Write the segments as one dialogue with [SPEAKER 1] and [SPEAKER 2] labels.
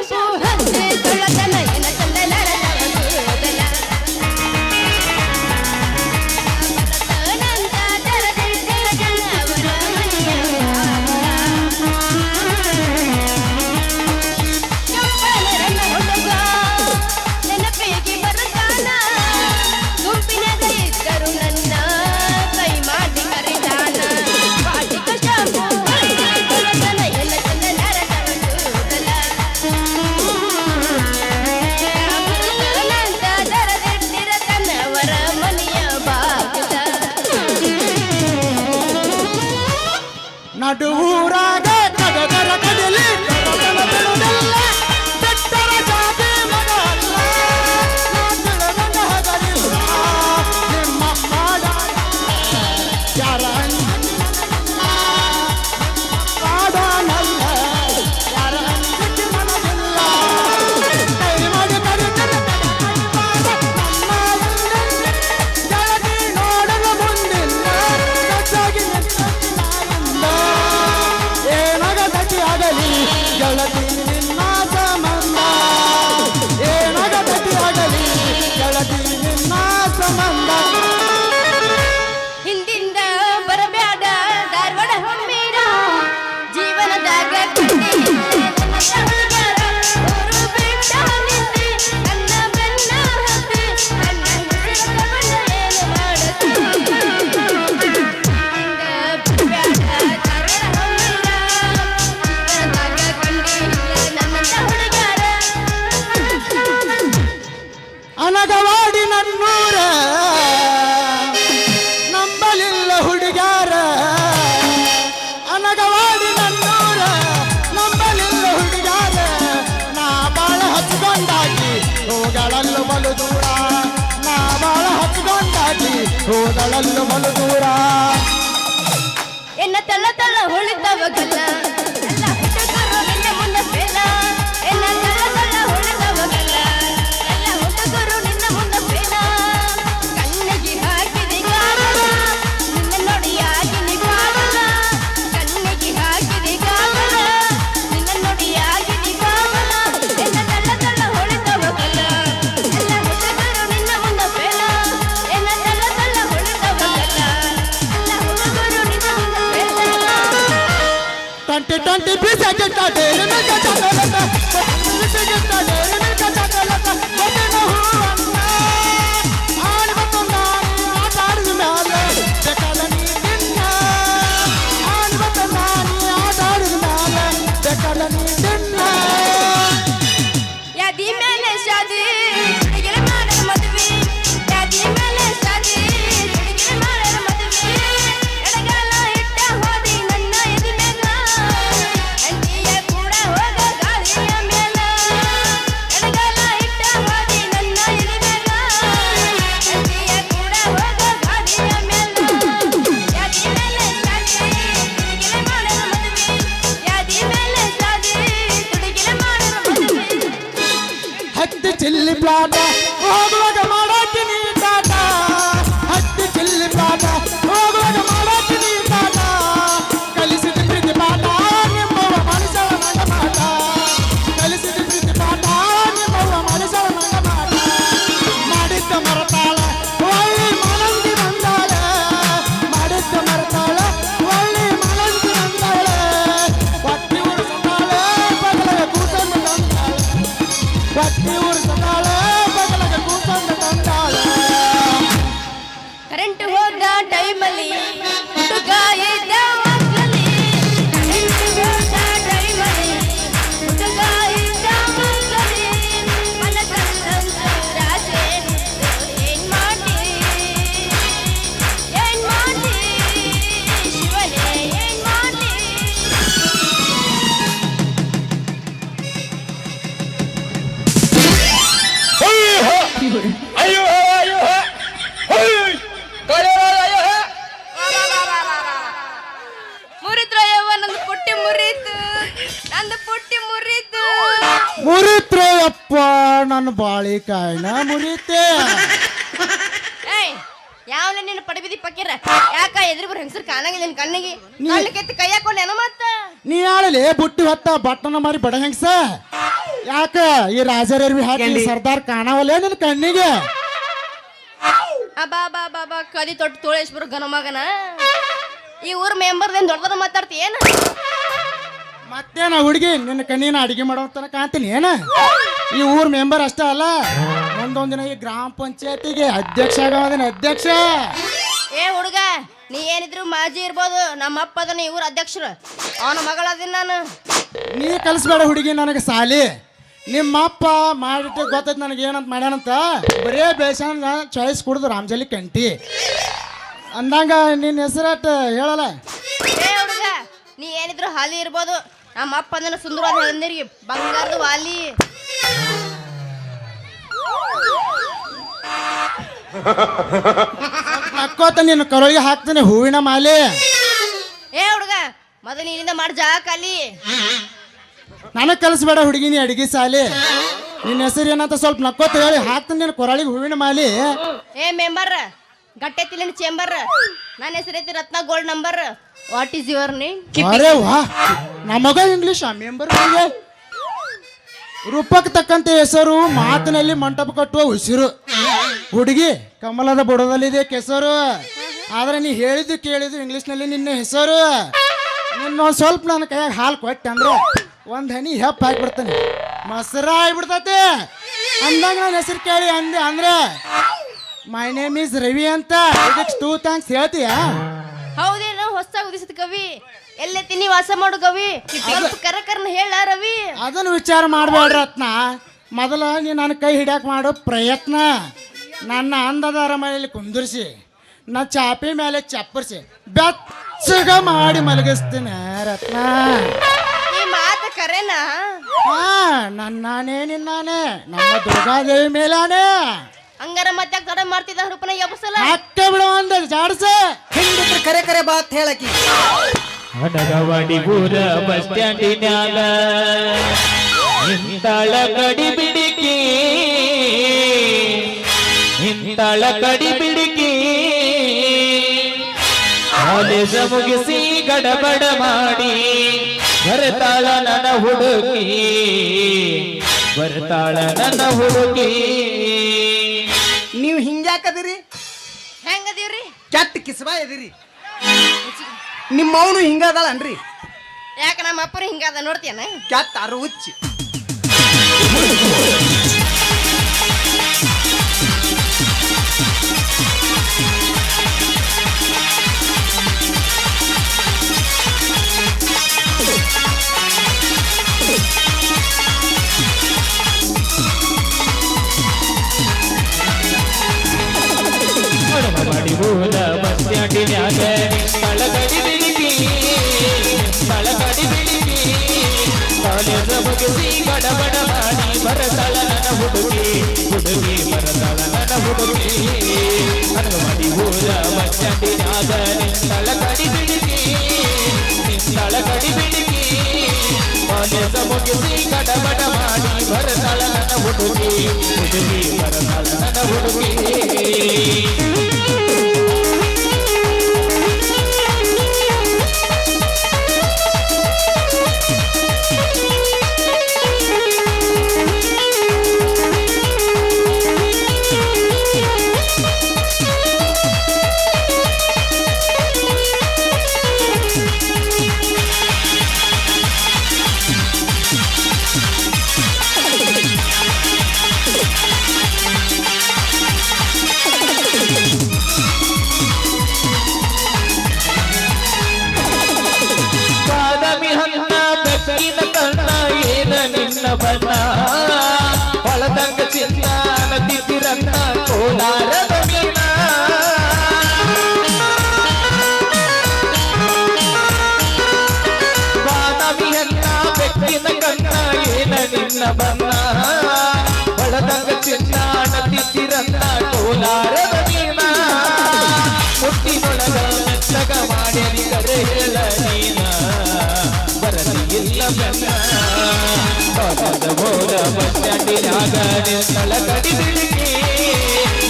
[SPEAKER 1] Shampoo ಹಚ್ಚಿ ತೊಳತನ ಎನ ಚಂದನ
[SPEAKER 2] ನಡುವೂರಾಗ ಕಡದರ ಕಡಲಿ ಕಡದರ ಬಿಡುವುದಿಲ್ಲ ಬೆಟ್ಟರ ಜಾತಿ ಮಗ ಅಲ್ಲ ತಿಳಿದಂಗ ಹಗಲಿಲ್ಲ ನಿಮ್ಮ ಮಾಡ ಯಾರ ಪಾಡನಲ್ಲ ಯಾರ ಅಂಜಿಕೆ ಮನದಿಲ್ಲ ಕೈ ಮಾಡಿ ಕಡಿತರೆ ಜಗದಿ ನೋಡಲು ಮುಂದಿಲ್ಲ ಸಜ್ಜಾಗಿ ಏನಾಗದಕ್ಕೆ ಆಗಲಿ ಗೆಳತಿ ನಿನ್ನ ಸಂಬಂಧ ಏನಾಗದಕ್ಕೆ ಆಗಲಿ ಗೆಳತಿ ನಿನ್ನ ಸಂಬಂಧ
[SPEAKER 1] ಹಿಂದಿಂದ ಬರಬ್ಯಾಡ ಧಾರವಾಡ ಹೊಮ್ಮಿರ ಜೀವನದಾಗ
[SPEAKER 2] ಅನಗವಾಡಿ ನನ್ನೂರ ನಂಬಲಿಲ್ಲ ಹುಡುಗಾರ ಅನಗವಾಡಿ ನನ್ನೂರ ನಂಬಲಿಲ್ಲ ಹುಡುಗಾರ ನಾ ಬಾಳ ಹಚ್ಕೊಂಡಾಗಿ ಹೋಗಳಲ್ಲು ಬಲು ದೂರ ನಾ ಬಾಳ ಹಚ್ಕೊಂಡಾಗಿ ಹೋಗಳಲ್ಲು ಬಲು ದೂರ
[SPEAKER 1] ಎನ್ನ ತಳ ತಳ ಹೊಳಿತವಗಲ್ಲ ಎಲ್ಲ ಹುಡುಗರು ನಿನ್ನ ಮುಂದೆ ಬೇಲ ಎನ್ನ ತಳ ತಳ ಹೊಳಿತವಗಲ್ಲ ಎಲ್ಲ ಹುಡುಗರು ನಿನ್ನ ಮುಂದೆ ಬೇಲ ಕಣ್ಣಿಗೆ ಹಾಕಿದೆ ಗಾಗಲ ನಿನ್ನ ನುಡಿಯಾಗಿ ನಿಗಾಗಲ ಕಣ್ಣಿಗೆ ಹಾಕಿದೆ ಗಾಗಲ ನಿನ್ನ ನುಡಿಯಾಗಿ ನಿಗಾಗಲ ಎನ್ನ ತಳ ತಳ ಹೊಳಿತವಗಲ್ಲ ಎಲ್ಲ ಹುಡುಗರು ನಿನ್ನ ಮುಂದೆ ಬೇಲ ಎನ್ನ ತಳ ತಳ ಹೊಳಿತವಗಲ್ಲ ಎಲ್ಲ ಹುಡುಗರು ನಿನ್ನ ಮುಂದೆ ಬೇಲ
[SPEAKER 2] 2020 ಬಿಸಿ ಗೆಟ್ಟಾಡೆ ನಿನಗೆ ಚಂದಲತ ಬಿಸಿ ಗೆಟ್ಟಾಡೆ ನಿನಗೆ ಚಂದಲತ ಒಟ್ಟಿನ ಹೂವನ್ನ ಆಡಿ ಬತ್ತೊಂದ ಆಟ ಆಡಿದ ಮ್ಯಾಲೆ ಬೇಕಾದ ನೀ ನಿನ್ನ ಆಡಿ ಬತ್ತೊಂದ ಆಟ ಆಡಿದ ಮ್ಯಾಲೆ ಬೇಕಾದ ನೀ ನಿನ್ನ
[SPEAKER 1] ಯಾದಿ ಮೇಲೆ ಶಾದಿ ಹುಡುಗಿರ ಮಾಡರ ಮದುವೆ ಯಾದಿ ಮೇಲೆ ಶಾದಿ ಹುಡುಗಿರ ಮಾಡರ ಮದುವೆ ಎಡಗಾಲ ಇಟ್ಟ ಹೋದಿ ನನ್ನ ಎದಿ ಮೇಲ ಅಂಟಿಯ ಕೂಡ ಹೋಗ ಗಾಳಿಯ ಮೇಲ ಎಡಗಾಲ ಇಟ್ಟ ಹೋದಿ ನನ್ನ ಎದಿ ಮೇಲ ಅಂಟಿಯ ಕೂಡ ಹೋಗ ಗಾಳಿಯ ಮೇಲ ಯಾದಿ ಮೇಲೆ ಶಾದಿ ಹುಡುಗಿರ ಮಾಡರ ಮದುವೆ ಯಾದಿ ಮೇಲೆ ಶಾದಿ ಹುಡುಗಿರ ಮಾಡರ ಮದುವೆ
[SPEAKER 2] ಹತ್ತಿ ಚಿಲ್ಲಿ ಪ್ಲಾಟ ಹೋಗುವಾಗ ಮಾಡಾಕಿ ನೀ ಟಾಟ ಹತ್ತಿ ಚಿಲ್ಲಿ ಪ್ಲಾಟ ಹೋಗುವಾಗ ಮಾಡಾಕಿ ನೀ ಟಾಟ ಕಲಿಸಿದ ಪ್ರೀತಿ ಪಾಠ ನಿಮ್ಮವ ಮನುಷ್ಯರ ನಂಗ ಮಾಟ ಕಲಿಸಿದ ಪ್ರೀತಿ ಪಾಠ ನಿಮ್ಮವ ಮನುಷ್ಯರ ನಂಗ ಮಾಟ ಮಾಡಿದ್ದ ಮರತಾಳ ಒಳ್ಳಿ ಮನಂದಿ ಬಂದಾಳ ಮಾಡಿದ್ದ ಮರತಾಳ ಒಳ್ಳಿ ಮನಂದಿ ಬಂದಾಳ ಹೊಟ್ಟಿ ಉರಿಸ್ತಾಳೆ ಬಗಲಗ ಕೂತನ್ನು ತಂದಾಳ ಹೊಟ್ಟಿ ಉರಿಸ್ತಾಳೆ ಬಗಲಗ ಕೂತನ್ನು ತಂದಾಳ
[SPEAKER 1] ಕರೆಂಟ್ ಹೋದ ಟೈಮಲ್ಲಿ ಹುಡುಗ ಇದ್ದ ಮಕ್ಕಳಲ್ಲಿ ಕರೆಂಟ್ ಹೋದ ಟೈಮಲ್ಲಿ ಹುಡುಗ ಇದ್ದ ಮಕ್ಕಳಲ್ಲಿ ಮನಸ್ಸಂತ ರಾಜೆ ಏನ್ ಮಾಡಿ ಶಿವನೇ ಏನ್ ಮಾಡಿ
[SPEAKER 3] ಅಯ್ಯೋ ಅಯ್ಯೋ
[SPEAKER 1] ಮುರಿದ್ರ ಯವ್ವ ನಂದು ಪುಟ್ಟಿ ಮುರಿತು ನಂದು ಪುಟ್ಟಿ ಮುರಿತು
[SPEAKER 2] ಮುರಿತ್ರೆ ಅಪ್ಪ ನನ್ನ ಬಾಳಿಕಾಯಿನ ಮುರಿತೆ
[SPEAKER 1] ಏಯ್ ಯಾವನ ನಿನ್ನ ಪಡಬಿದಿ ಪಕ್ಕಿರ ಯಾಕ ಎದುರು ಬರ ಹೆಂಗಸರು ಕಾಣಂಗಿಲ್ಲ ನಿನ್ ಕಣ್ಣಿಗೆ ಕಣ್ಣು ಕೆತ್ತಿ ಕೈ ಹಾಕೊಂಡೇನು ಮತ್ತ
[SPEAKER 2] ನೀ ಆಳಲೆ ಬುಟ್ಟಿ ಹೊತ್ತ ಬಟ್ಟನ ಮಾರಿ ಬಡ ಹೆಂಗ್ಸ ಯಾಕ ಈ ರಾಜರರ್ವಿ ಹಾಕಿ
[SPEAKER 3] ಎಲ್ಲಿ?
[SPEAKER 2] ಸರ್ದಾರ್ ಕಾಣವಲ್ಲ ನಿನ್ ಕಣ್ಣಿಗೆ?
[SPEAKER 1] ಬಾ ಬಾ ಬಾ ಬಾ ಕದಿ ತೊಟ್ಟು ತೋಳೇಶ್ವರ ಗನ ಮಗನ ಈ ಊರ್ ಮೆಂಬರ್ದೇನ್ ದೊಡ್ಡದ ಮಾತಾಡ್ತಿ ಏನ?
[SPEAKER 2] ಮತ್ತೇನ ಹುಡುಗಿ ನಿನ್ನ ಕಣ್ಣಿನ ಅಡಿಗೆ ಮಾಡೋತನ ಕಾಣ್ತೀನಿ ಏನ? ಈ ಊರ್ ಮೆಂಬರ್ ಅಷ್ಟೇ ಅಲ್ಲ, ಒಂದೊಂದ್ ದಿನ ಈ ಗ್ರಾಮ ಪಂಚಾಯತಿಗೆ ಅಧ್ಯಕ್ಷ ಆಗವದಿನ ಅಧ್ಯಕ್ಷ.
[SPEAKER 1] ಏ ಹುಡುಗ, ನೀ ಏನಿದ್ರು ಮಾಜಿ ಇರ್ಬೋದು, ನಮ್ಮ ಅಪ್ಪ ಅದನ್ನ ಈ ಊರ ಅಧ್ಯಕ್ಷರು, ಅವನ ಮಗಳದಿನ ನಾನು.
[SPEAKER 2] ನೀ ಕಲಿಸ್ಬೇಡ ಹುಡುಗಿ ನನಗೆ ಸಾಲಿ. ನಿಮ್ಮಪ್ಪ ಮಾಡಿಟ್ಟು ಗೊತ್ತೈತಿ ನನಗೆ ಏನಂತ ಮಾಡ್ಯಾನಂತ, ಬರೇ ಬೇಸನ ಚಾಯ್ಸ್ ಕುಡ್ದು ರಾಮಜಲಿ ಕಂಟಿ ಅಂದಂಗ ನಿನ್ನ ಹೆಸರಟ್ ಹೇಳಲ್ಲ.
[SPEAKER 1] ಏ ಹುಡುಗ, ನೀ ಏನಿದ್ರು ಹಾಲಿ ಇರ್ಬೋದು, ನಮ್ಮ ಅಪ್ಪ ಅದನ್ನ ಸುಂದರವಾದ ಹಂದಿರಿಗೆ ಬಂಗಾರದ ವಾಲಿ.
[SPEAKER 2] ನಕ್ಕೋತ ನಿನ್ನ ಕರಳಿಗೆ ಹಾಕ್ತಾನೆ ಹೂವಿನ ಮಾಲೆ.
[SPEAKER 1] ಏ ಹುಡುಗ, ಮೊದಲು ನೀನಿಂದ ಮಾಡಿ ಜಾ ಕಲಿ.
[SPEAKER 2] ನನಗೆ ಕಲಿಸ್ಬೇಡ ಹುಡುಗಿ ನೀ ಅಡಿಗೆ ಸಾಲಿ. ನಿನ್ನ ಹೆಸರು ಏನಂತ ಸ್ವಲ್ಪ ನಕ್ಕೋತ ಹೇಳಿ ಹಾಕ್ತಾನೆ ನಿನ್ನ ಕೊರಳಿಗೆ ಹೂವಿನ ಮಾಲೆ.
[SPEAKER 1] ಏ ಮೆಂಬರ್, ಗಟ್ಟೆತ್ತಿಲಿನ ಚೇಂಬರ್, ನನ್ನ ಹೆಸರೈತಿ Ratna gold number. What is your name?
[SPEAKER 2] ಅರೆ ವಾ, ನಮಗ ಇಂಗ್ಲಿಷ್ ಮೆಂಬರ್ ರೂಪಕ್ಕೆ ತಕ್ಕಂತೆ ಹೆಸರು, ಮಾತಿನಲ್ಲಿ ಮಂಟಪ ಕಟ್ಟುವ ಉಸಿರು. ಹುಡುಗಿ ಕಮಲದ ಬುಡದಲ್ಲಿದೆ ಕೆಸರು, ಆದ್ರೆ ನೀ ಹೇಳಿದ್ದು ಕೇಳಿದ್ದು ಇಂಗ್ಲಿಷ್ನಲ್ಲಿ ನಿನ್ನ ಹೆಸರು. ನಿನ್ನ ಒಂದ್ ಸ್ವಲ್ಪ ನನ್ನ ಕೈಯಾಗ ಹಾಲು ಕೊಟ್ಟೆ ಅಂದ್ರೆ ಒಂದ್ ಹನಿ ಹೆಪ್ಪ ಹಾಕ್ಬಿಡ್ತಾನೆ, ಮೊಸರ ಆಗ್ಬಿಡ್ತೈತಿ. ಅಂದಾಗ ನನ್ನ ಹೆಸರು ಕೇಳಿ ಅಂದೆ ಅಂದ್ರೆ ಮೈ ನೇಮ್ ಈಸ್ ರವಿ ಅಂತ. ಇದಕ್ಕೆ 2 ಥ್ಯಾಂಕ್ಸ್ ಹೇಳ್ತೀಯಾ?
[SPEAKER 1] ಹೌದೇನು? ಹೊಸ ಉದಿಸಿದ ಕವಿ, ಎಲ್ಲೆತ್ತಿ ವಾಸ ಮಾಡು ಕವಿ, ಸ್ವಲ್ಪ ಕರಕರ್ನ ಹೇಳ ರವಿ.
[SPEAKER 2] ಅದನ್ನು ವಿಚಾರ ಮಾಡಬೇಡ ರತ್ನ. ಮೊದಲ ನೀ ನನ್ನ ಕೈ ಹಿಡ್ಯಾಕ ಮಾಡೋ ಪ್ರಯತ್ನ, ನನ್ನ ಅಂದದ ಅರಮನೆಯಲ್ಲಿ ಕುಂದಿರಿಸಿ, ನಾ ಚಾಪಿ ಮೇಲೆ ಚಪ್ಪರಿಸಿ ಬೆಚ್ಚಗ ಮಾಡಿ ಮಲಗಿಸ್ತೀನಿ ರತ್ನ.
[SPEAKER 1] ಈ ಮಾತು ಕರೆನಾ?
[SPEAKER 2] ಹಾ, ನನ್ನಾನೇ ನಿನ್ನಾನೇ ನಮ್ಮ ದುರ್ಗಾದೇವಿ ಮೇಲಾನೆ.
[SPEAKER 1] ಹಂಗಾರ ಮತ್ತೆ ತಡ ಮಾಡ್ತಿದ್ದ ರೂಪನ ಎಬ್ಬಸಲ.
[SPEAKER 2] ಅಕ್ಕ ಬಿಡು ಒಂದು ಜಾಡ್ಸ.
[SPEAKER 3] ಹಿಂದಿತ್ರ ಕರೆ ಕರೆ ಬಾತ್ ಹೇಳಕಿ.
[SPEAKER 4] ಹಡಗವಾಡಿ ಊರ ಬಸ್ ಸ್ಟ್ಯಾಂಡಿನ್ಯಾಗ ಇಂತಾಳ ಕಡಿ ಬಿಡಿಕಿ, ಇಂತಾಳ ಕಡಿ ಬಿಡಿಕಿ, ಕಾಲೇಜ ಮುಗಿಸಿ ಗಡಬಡ ಮಾಡಿ ಬರ್ತಾಳ ನನ್ನ ಹುಡುಗಿ, ಬರ್ತಾಳ ನನ್ನ ಹುಡುಗಿ.
[SPEAKER 3] ನೀವು ಹಿಂಗ್ಯಾಕದಿರಿ?
[SPEAKER 1] ಹೆಂಗದೀವ್ರಿ?
[SPEAKER 3] ಕೆಟ್ಟ ಕಿಸ್ಬಾ ಎದಿರಿ. ನಿಮ್ಮವನು ಹಿಂಗದಳನ್ರಿ?
[SPEAKER 1] ಯಾಕ ನಮ್ಮ ಅಪ್ಪರು ಹಿಂಗಾದ ನೋಡ್ತೀಯನ?
[SPEAKER 3] ಕೆಟ್ಟ ಅರು ಹುಚ್ಚಿ.
[SPEAKER 4] ಹಡಗವಾಡಿ ಊರ ಬಸ್ ಸ್ಟ್ಯಾಂಡಿನ್ಯಾಗ ಇಂತಾಳ ಕಡಿ ಬಿಡಿಕಿ, ಇಂತಾಳ ಕಡಿ ಬಿಡಿಕಿ, ಕಾಲೇಜ ಮುಗಿಸಿ ಗಡಬಡ ಮಾಡಿ ಬರ್ತಾಳ ನನ್ನ ಹುಡುಗಿ, ಹುಡುಗಿ ಬರ್ತಾಳ ನನ್ನ ಹುಡುಗಿ. ಹಡಗವಾಡಿ ಊರ ಬಸ್ ಸ್ಟ್ಯಾಂಡಿನ್ಯಾಗ ಇಂತಾಳ ಕಡಿ ಬಿಡಿಕಿ, ಇಂತಾಳ ಕಡಿ ಬಿಡಿಕಿ, ಕಾಲೇಜ ಮುಗಿಸಿ ಗಡಬಡ ಮಾಡಿ ಬರ್ತಾಳ ನನ್ನ ಹುಡುಗಿ, ಹುಡುಗಿ ಬರ್ತಾಳ ನನ್ನ ಹುಡುಗಿ. ಬಾದಾಮಿ ಹಣ್ಣ ಬೆಕ್ಕಿನ ಕಣ್ಣ ಏನ ನಿನ್ನ ಬಣ್ಣ, ಹೊಳದಂಗ ಚಿನ್ನ ನದಿತಿರನ್ನ ಕೋಲಾರದ ಮೀನ. ಬಾದಾಮಿ ಹಣ್ಣ ಬೆಕ್ಕಿನ ಕಣ್ಣ ಏನ ನಿನ್ನ ಬಣ್ಣ, ಹೊಳದಂಗ ಚಿನ್ನ ನದಿತಿರನ್ನ ಕೋಲಾರದ ಮೀನ. ಮುಟ್ಟಿನೊಳಗ ಮೆತ್ತಗ ಮಾಡ್ಯರಿ ಕರೆ ಹೇಳ ನೀನ, ಬರದಿ ಇಲ್ಲ ಬೆನ್ನ. ಕಾಲೇಜ ಬೋರ ಬಸ್ ಸ್ಟ್ಯಾಂಡಿನ್ಯಾಗ ನಿಂತಳ ಕಡಿ ಬಿಡಿಕಿ,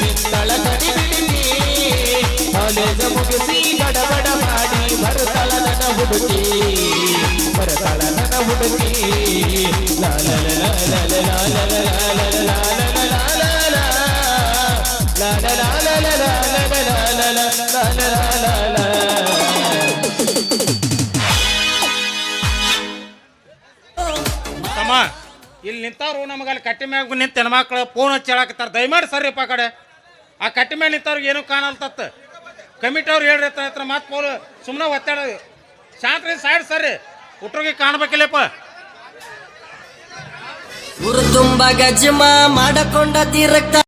[SPEAKER 4] ನಿಂತಳ ಕಡಿ ಬಿಡಿಕಿ, ಕಾಲೇಜ ಮುಗಿಸಿ ಗಡಬಡ ಮಾಡಿ ಬರ್ತಾಳ ನನ್ನ ಹುಡುಗಿ, ಬರ್ತಾಳ ನನ್ನ ಹುಡುಗಿ. ಲಾಲ
[SPEAKER 5] ಇಲ್ಲಿ ನಿಂತವ್ರು ನಮಗೆ ಅಲ್ಲಿ ಕಟ್ಟಿ ಮ್ಯಾಗ ನಿಂತ ಹೆಣ್ಮಕ್ಳು ಫೋನ್ ಹಚ್ಚಿ ಹೇಳಕತ್ತಾರ ದಯಮಾಡಿ ಸರ್ರಿಪ್ಪ ಆ ಕಡೆ ಆ ಕಟ್ಟಿ ಮ್ಯಾಗ ನಿಂತವ್ರಿಗೆ ಏನೂ ಕಾಣಲ್ತತ್ತ ಕಮಿಟಿ ಅವ್ರು ಹೇಳ್ರಿ ಹತ್ರ ಮತ್ತೆ ಪೋಲ್ ಸುಮ್ಮನೆ ಒತ್ತಾಡ ಶಾಂತ್ರಿ ಸೈಡ್ ಸರ್ರಿ ಹುಟ್ರಿಗೆ ಕಾಣ್ಬೇಕಿಲ್ಲಪ್ಪ
[SPEAKER 6] ಊರು ತುಂಬ ಗಜಮ ಮಾಡಕೊಂಡ ತೀರಕ್ತ